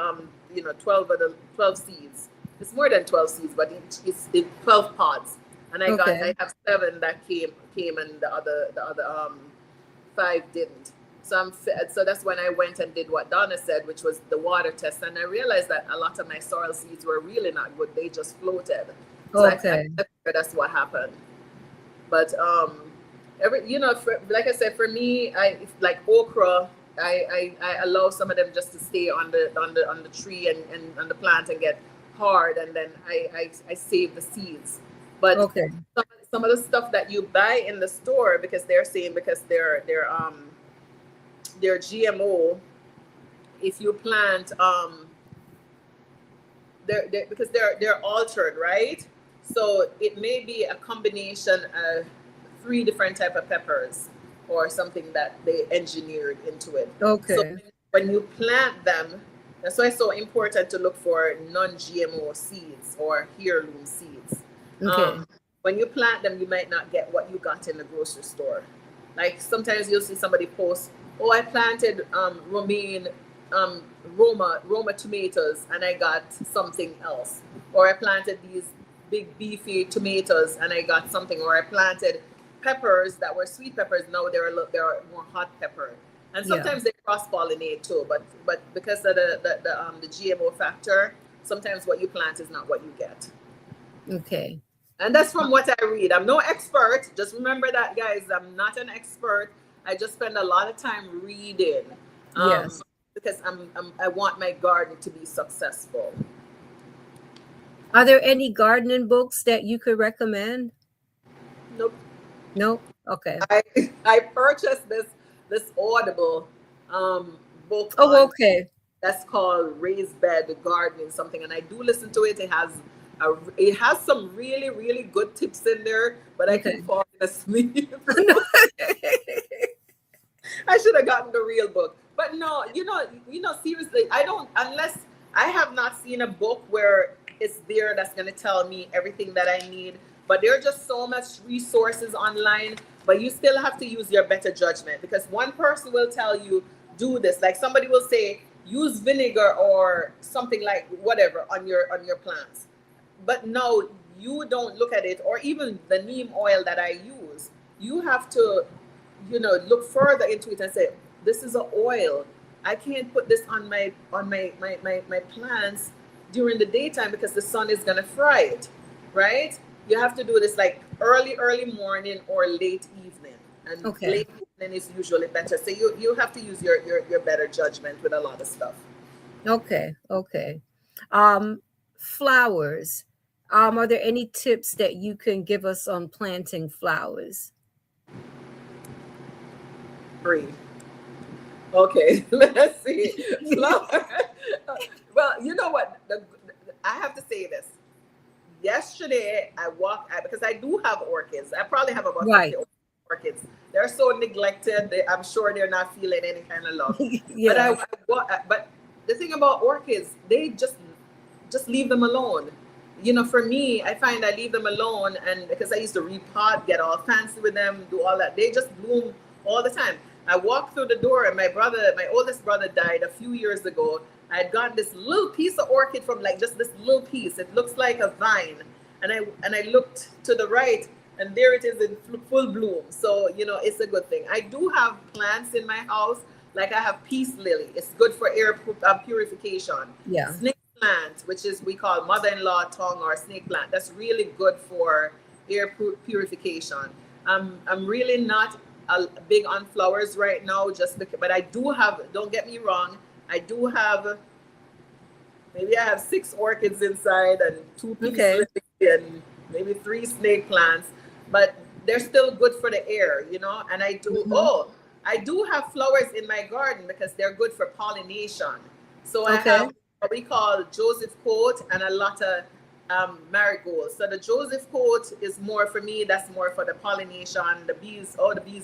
12 of the 12 seeds. It's more than 12 seeds, but it's in 12 pods. And Okay. I have 7 that came and the other 5 didn't. So that's when I went and did what Donna said, which was the water test, and I realized that a lot of my sorrel seeds were really not good. They just floated. So I Okay. figured that's what happened. But like I said, for me, I like okra. I allow some of them just to stay on the tree and on the plant and get hard, and then I save the seeds. But Okay. some of the stuff that you buy in the store, because they're saying, because they're GMO, if you plant because they're altered, right? So it may be a combination of 3 different type of peppers or something that they engineered into it. So Okay. when you plant them, that's why it's so important to look for non-GMO seeds or heirloom seeds. Okay. When you plant them, you might not get what you got in the grocery store. Like sometimes you'll see somebody post, "Oh, I planted romaine Roma tomatoes and I got something else," or I planted these big beefy tomatoes and I got something, or I planted peppers that were sweet peppers. Now they're more hot pepper, and Yeah. sometimes they cross pollinate too. But because of the GMO factor, sometimes what you plant is not what you get. Okay. And that's from what I read. I'm no expert. Just remember that, guys. I'm not an expert. I just spend a lot of time reading. Yes. Because I want my garden to be successful. Are there any gardening books that you could recommend? Nope. No. Okay. I purchased this Audible book Oh, okay. that's called Raised Bed Gardening something, and I do listen to it. It has some really, really good tips in there, but I Okay. keep falling asleep. I should have gotten the real book. But no, seriously, I don't, unless I have not seen a book where it's there that's going to tell me everything that I need. But there are just so much resources online, but you still have to use your better judgment, because one person will tell you, do this. Like somebody will say, use vinegar or something like whatever on your plants. But no, you don't look at it, or even the neem oil that I use. You have to look further into it and say, this is an oil. I can't put this on my plants during the daytime because the sun is gonna fry it, right? You have to do this like early morning or late evening, and Okay. late evening is usually better. So you have to use your better judgment with a lot of stuff. Okay. Okay. Flowers. Are there any tips that you can give us on planting flowers? Free. Okay, let's see. Flower. Well, you know what? I have to say this. Yesterday, I walked because I do have orchids. I probably have about Right. 50 orchids. They're so neglected. I'm sure they're not feeling any kind of love. Yeah. But the thing about orchids, they just leave them alone. For me, I find I leave them alone, and because I used to repot, get all fancy with them, do all that, they just bloom all the time. I walked through the door, and my oldest brother died a few years ago. I had gotten this little piece of orchid from like just this little piece. It looks like a vine, and I looked to the right, and there it is in full bloom. So it's a good thing. I do have plants in my house, like I have peace lily. It's good for air purification. Yeah. Snake plant, which is we call mother-in-law tongue or snake plant. That's really good for air purification. I'm really not big on flowers right now, but I do have. Don't get me wrong. I do have. Maybe I have 6 orchids inside and 2 peace Okay. lily and maybe 3 snake plants, but they're still good for the air, And I do. Mhm. Oh, I do have flowers in my garden because they're good for pollination. So I Okay. have what we call Joseph coat and a lot of marigolds. So the Joseph coat is more for me. That's more for the pollination. The bees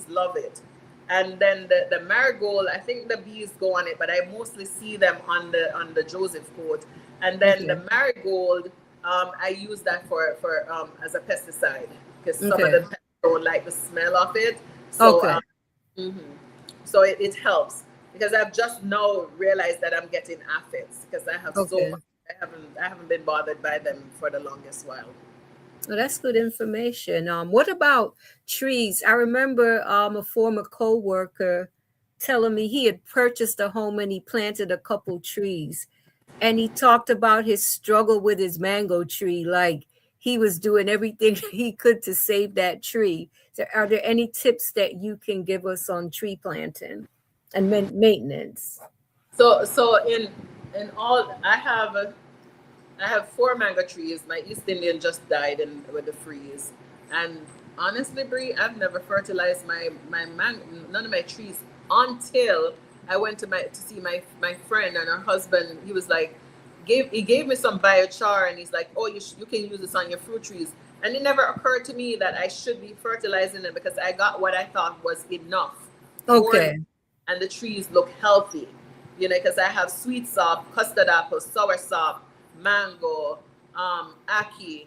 love it. And then the marigold, I think the bees go on it, but I mostly see them on the Joseph coat. And then Okay. the marigold, I use that for as a pesticide, because some of Okay. the pests don't like the smell of it. So Okay. mhm. So it helps, because I've just now realized that I'm getting aphids because I have so Okay. much. I haven't been bothered by them for the longest while. Well, that's good information. What about trees? I remember a former coworker telling me he had purchased a home and he planted a couple trees. And he talked about his struggle with his mango tree, like he was doing everything he could to save that tree. So are there any tips that you can give us on tree planting and maintenance? So in all, I have four mango trees. My East Indian just died with the freeze, and honestly, Brie, I've never fertilized none of my trees until I went to see my friend and her husband. He was like, he gave me some biochar, and he's like, oh, you can use this on your fruit trees. And it never occurred to me that I should be fertilizing them because I got what I thought was enough for them, Okay. and the trees look healthy. Because I have sweet sop, custard apple, sour sop, mango, ackee,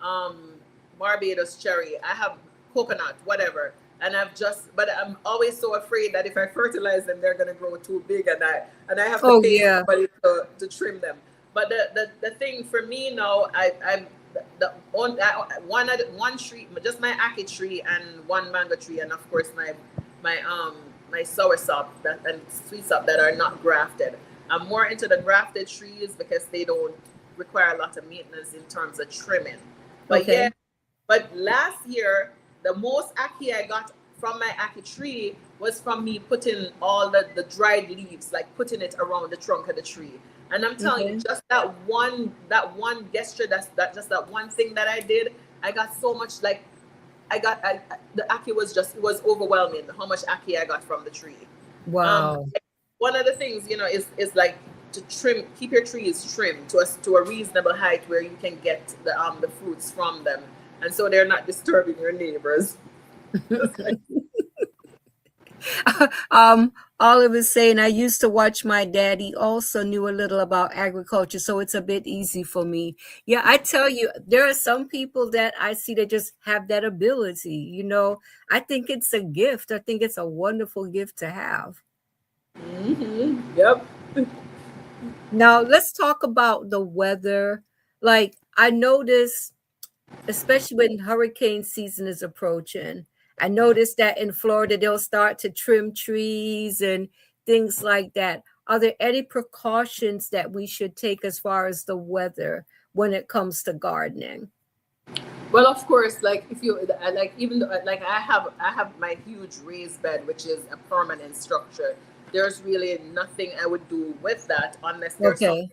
um, Barbados cherry. I have coconut, whatever. But I'm always so afraid that if I fertilize them, they're gonna grow too big, and I have to Oh, pay yeah. somebody to trim them. But the thing for me now, I'm the on one tree, just my ackee tree and one mango tree, and of course my my soursop and sweet sop that are not grafted. I'm more into the grafted trees because they don't require a lot of maintenance in terms of trimming. But Okay. yeah, but last year the most ackee I got from my ackee tree was from me putting all the dried leaves, like putting it around the trunk of the tree. And I'm telling you, Okay. just that one gesture, just that one thing that I did, I got so much like the ackee it was overwhelming how much ackee I got from the tree. Wow. One of the things is like to keep your trees trimmed to a reasonable height where you can get the fruits from them, and so they're not disturbing your neighbors. um, Oliver's saying I used to watch my daddy, also knew a little about agriculture, so it's a bit easy for me. Yeah, I tell you, there are some people that I see that just have that ability. I think it's a gift. I think it's a wonderful gift to have. Yep. Now, let's talk about the weather. Like, I noticed, especially when hurricane season is approaching, I noticed that in Florida, they'll start to trim trees and things like that. Are there any precautions that we should take as far as the weather when it comes to gardening? Well, of course, like if you like, even though, like I have my huge raised bed, which is a permanent structure. There's really nothing I would do with that unless there's something Okay.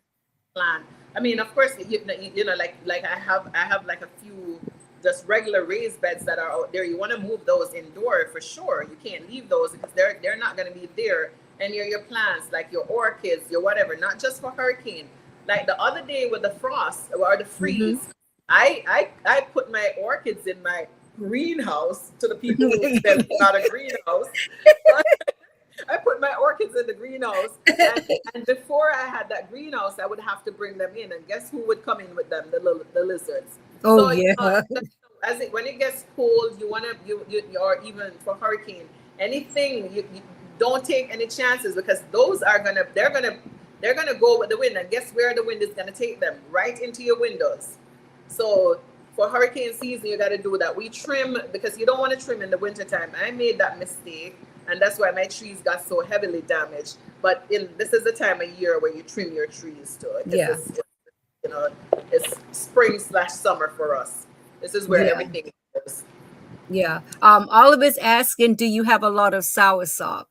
planned. I mean, of course, like I have like a few just regular raised beds that are out there. You want to move those indoor for sure. You can't leave those because they're not going to be there. And your plants, like your orchids, your whatever, not just for hurricane. Like the other day with the frost or the Hmm. freeze, I put my orchids in my greenhouse. To the people who said it's not a greenhouse, I put my orchids in the greenhouse, and before I had that greenhouse, I would have to bring them in, and guess who would come in with them? The lizards. Oh, So yeah. when it gets cold, you wanna or even for hurricane, anything you don't take any chances because those are they're gonna go with the wind, and guess where the wind is gonna take them? Right into your windows. So for hurricane season, you got to do that. We trim because you don't want to trim in the wintertime. I made that mistake, and that's why my trees got so heavily damaged. But this is the time of year where you trim your trees too, because Yeah. you know it's spring/summer for us. This is where Yeah. everything is. Yeah. Oliver's asking, do you have a lot of soursop?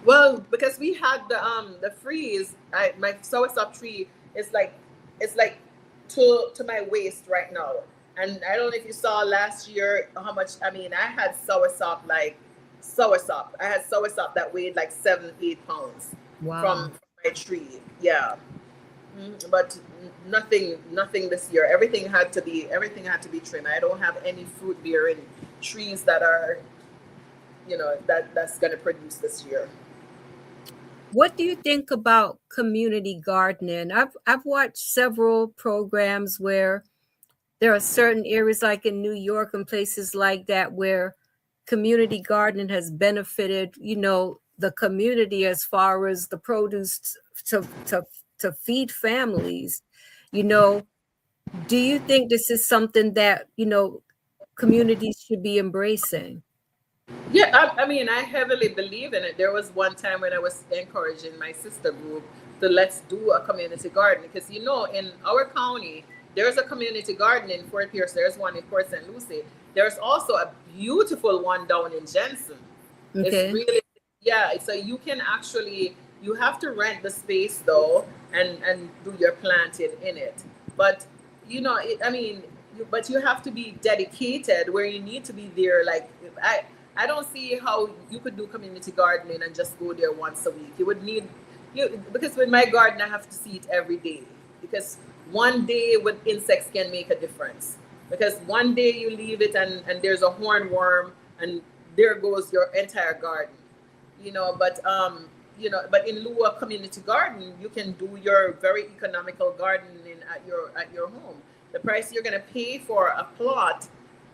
Well, because we had the freeze, my soursop tree is like it's like to my waist right now. And I don't know if you saw last year how much. I mean, I had soursop like soursop. I had soursop that weighed like 7, 8 pounds Wow. from my tree. Yeah. But nothing this year. Everything had to be trimmed. I don't have any fruit bearing trees that are that's gonna produce this year. What do you think about community gardening? I've watched several programs where there are certain areas like in New York and places like that where community gardening has benefited, the community as far as the produce to to feed families. You know, Do you think this is something that, communities should be embracing? Yeah, I mean, I heavily believe in it. There was one time when I was encouraging my sister group to let's do a community garden because in our county there's a community garden in Fort Pierce. There's one in Port St. Lucie. There's also a beautiful one down in Jensen. It's Okay. really, yeah. So you have to rent the space though, and do your planting in it. But I mean, but you have to be dedicated where you need to be there. Like I don't see how you could do community gardening and just go there once a week. You would need because with my garden I have to see it every day because one day with insects can make a difference. Because one day you leave it and there's a hornworm and there goes your entire garden. But in lieu of community garden, you can do your very economical gardening at your home. The price you're gonna pay for a plot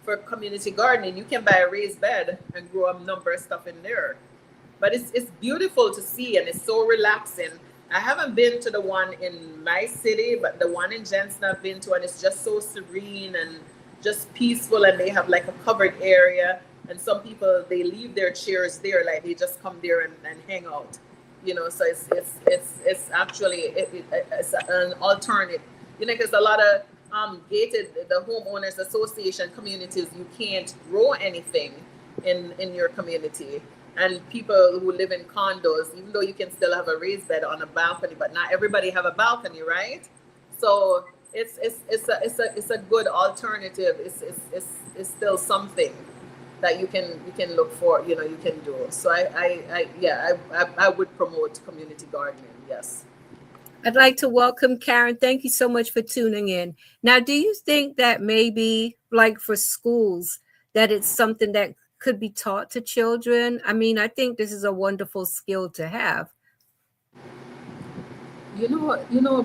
for community gardening, you can buy a raised bed and grow a number of stuff in there. But it's beautiful to see and it's so relaxing. I haven't been to the one in my city, but the one in Jensen I've been to, and it's just so serene and just peaceful. And they have like a covered area, and some people they leave their chairs there, like they just come there and hang out. So it's actually it's an alternate. Because a lot of gated the homeowners association communities, you can't grow anything in your community, and people who live in condos, even though you can still have a raised bed on a balcony, but not everybody have a balcony, right? So it's a good alternative. It's still something that you can look for, you can do. So I would promote community gardening. Yes. I'd like to welcome Karen. Thank you so much for tuning in. Now, do you think that maybe, like for schools, that it's something that could be taught to children? I mean, I think this is a wonderful skill to have.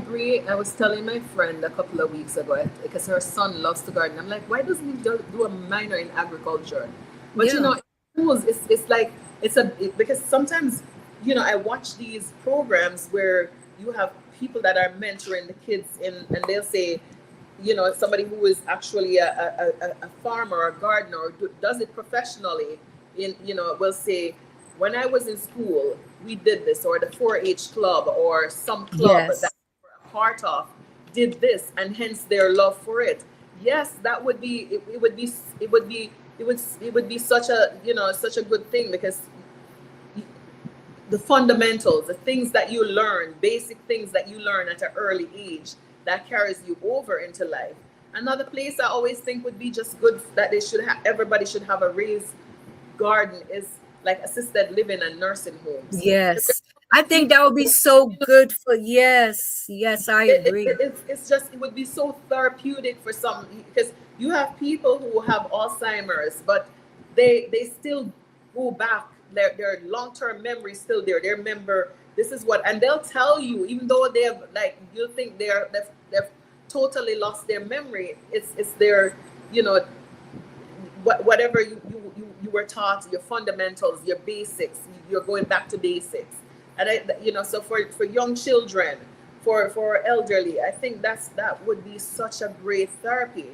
Bree, I was telling my friend a couple of weeks ago because her son loves to garden. I'm like, why doesn't he do a minor in agriculture? But Yeah. schools, it's like because sometimes I watch these programs where you have people that are mentoring the kids and they'll say, somebody who is actually a farmer or a gardener or does it professionally will say, when I was in school, we did this, or the 4-H club, or some club Yes. that we're a part of did this, and hence their love for it. Yes, that would be it would be such a good thing because the fundamentals, the things that you learn, basic things that you learn at an early age, that carries you over into life. Another place I always think would be just good that everybody should have a raised garden is like assisted living and nursing homes. Yes. I think that would be People, so you know, good for, yes. Yes, I agree. it would be so therapeutic for some because you have people who have Alzheimer's, but they still go back. Their long term memory is still there. They remember this is what, and they'll tell you even though they have like you think they've totally lost their memory. It's their you know whatever you were taught, your fundamentals, your basics. You're going back to basics, and so for young children, for elderly, I think that would be such a great therapy.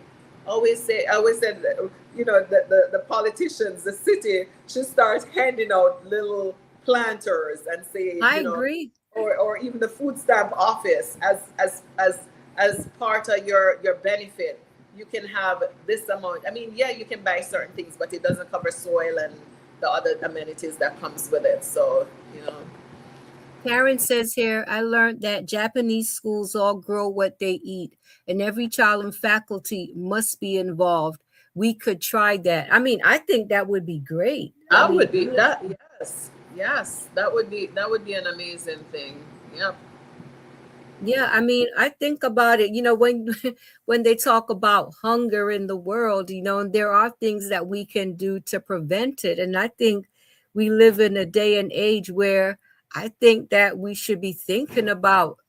I always said that, the politicians, the city should start handing out little planters and say, I agree. or even the food stamp office as part of your benefit. You can have this amount. I mean, yeah, you can buy certain things, but it doesn't cover soil and the other amenities that comes with it. So, Karen says here, I learned that Japanese schools all grow what they eat, and every child and faculty must be involved. We could try that. I mean, I think that would be great. I that mean, would be that. Yes, that would be an amazing thing. Yep. yeah, I mean, I think about it, when when they talk about hunger in the world, and there are things that we can do to prevent it. And I think we live in a day and age where I think that we should be thinking about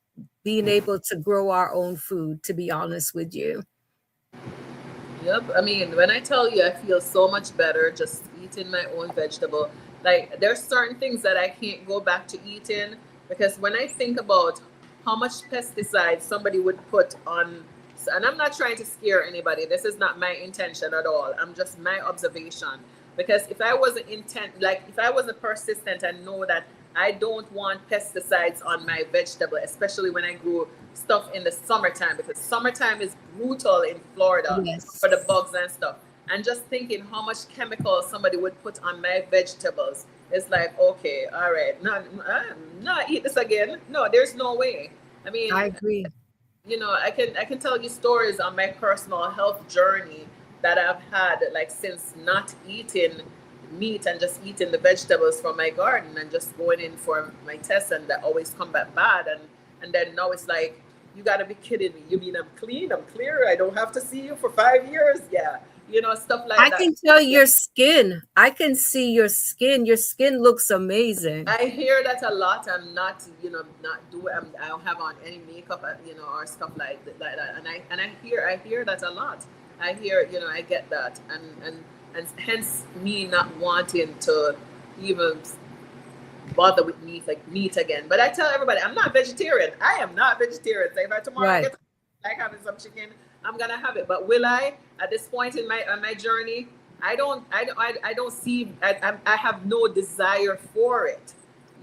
being able to grow our own food, to be honest with you. Yep. I mean, when I tell you I feel so much better just eating my own vegetable, like there's certain things that I can't go back to eating because when I think about how much pesticide somebody would put on and I'm not trying to scare anybody. This is not my intention at all. I'm just my observation. Because if I wasn't if I wasn't persistent and know that I don't want pesticides on my vegetable, especially when I grow stuff in the summertime, because summertime is brutal in Florida Yes. for the bugs and stuff. And just thinking how much chemical somebody would put on my vegetables, it's like, okay, all right, no, eat this again. No, there's no way. I mean, I agree. you know, I can tell you stories on my personal health journey that I've had, like, since not eating meat and just eating the vegetables from my garden and just going in for my tests, and that always come back bad. And then now it's like, you got to be kidding me. You mean I'm clean, I'm clear, I don't have to see you for 5 years? Yeah, you know, stuff like I that. can tell your skin. I can see your skin. Your skin looks amazing. I hear that a lot. I'm not, I don't have on any makeup, or stuff like that. And I hear that a lot. I hear, I get that, and hence me not wanting to even bother with meat again. But I tell everybody, I'm not vegetarian. I am not vegetarian. So if I tomorrow Right. get like having some chicken, I'm gonna have it. But will I? At this point in my journey, I don't see. I have no desire for it.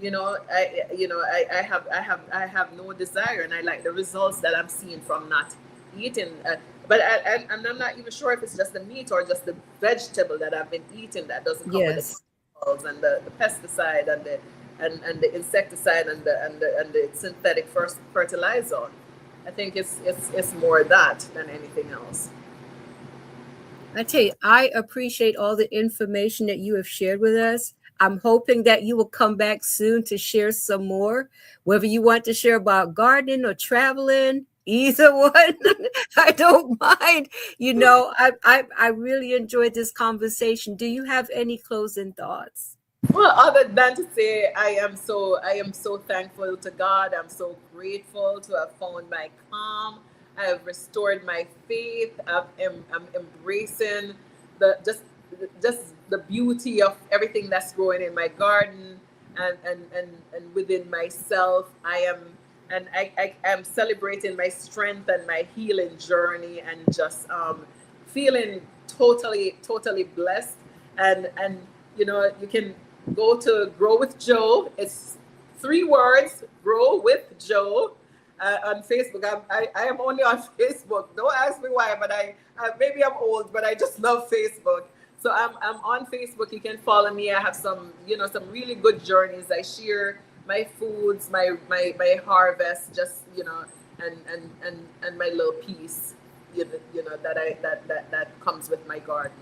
I have no desire, and I like the results that I'm seeing from not eating. But I'm not even sure if it's just the meat or just the vegetable that I've been eating that doesn't come with the Yes. chemicals and the pesticide and the insecticide and the synthetic fertilizer. I think it's more that than anything else. I tell you, I appreciate all the information that you have shared with us. I'm hoping that you will come back soon to share some more, whether you want to share about gardening or traveling, either one. I don't mind. I really enjoyed this conversation. Do you have any closing thoughts? Well, other than to say, I am so thankful to God. I'm so grateful to have found my calm. I have restored my faith. I'm embracing the just the beauty of everything that's growing in my garden and within myself. I am celebrating my strength and my healing journey, and just feeling totally blessed. And you can go to Grow with Joe. It's 3 words, Grow with Joe, on Facebook. I am only on Facebook. Don't ask me why, but maybe I'm old, but I just love Facebook. So I'm on Facebook. You can follow me. I have some really good journeys. I share my foods, my harvest, just and my little piece, that comes with my garden.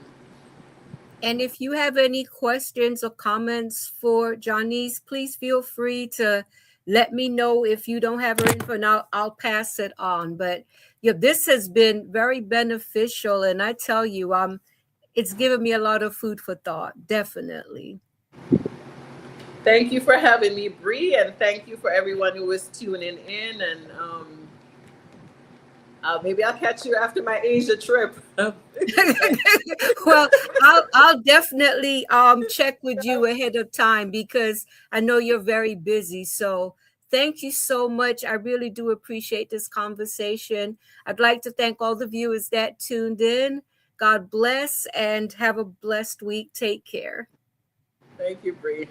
And if you have any questions or comments for Janice, please feel free to let me know. If you don't have her info, and I'll pass it on. But this has been very beneficial, and I tell you, it's given me a lot of food for thought, definitely. Thank you for having me, Bree, and thank you for everyone who is tuning in. And maybe I'll catch you after my Asia trip. Well, I'll definitely check with you ahead of time, because I know you're very busy. So thank you so much. I really do appreciate this conversation. I'd like to thank all the viewers that tuned in. God bless and have a blessed week. Take care. Thank you, Bree.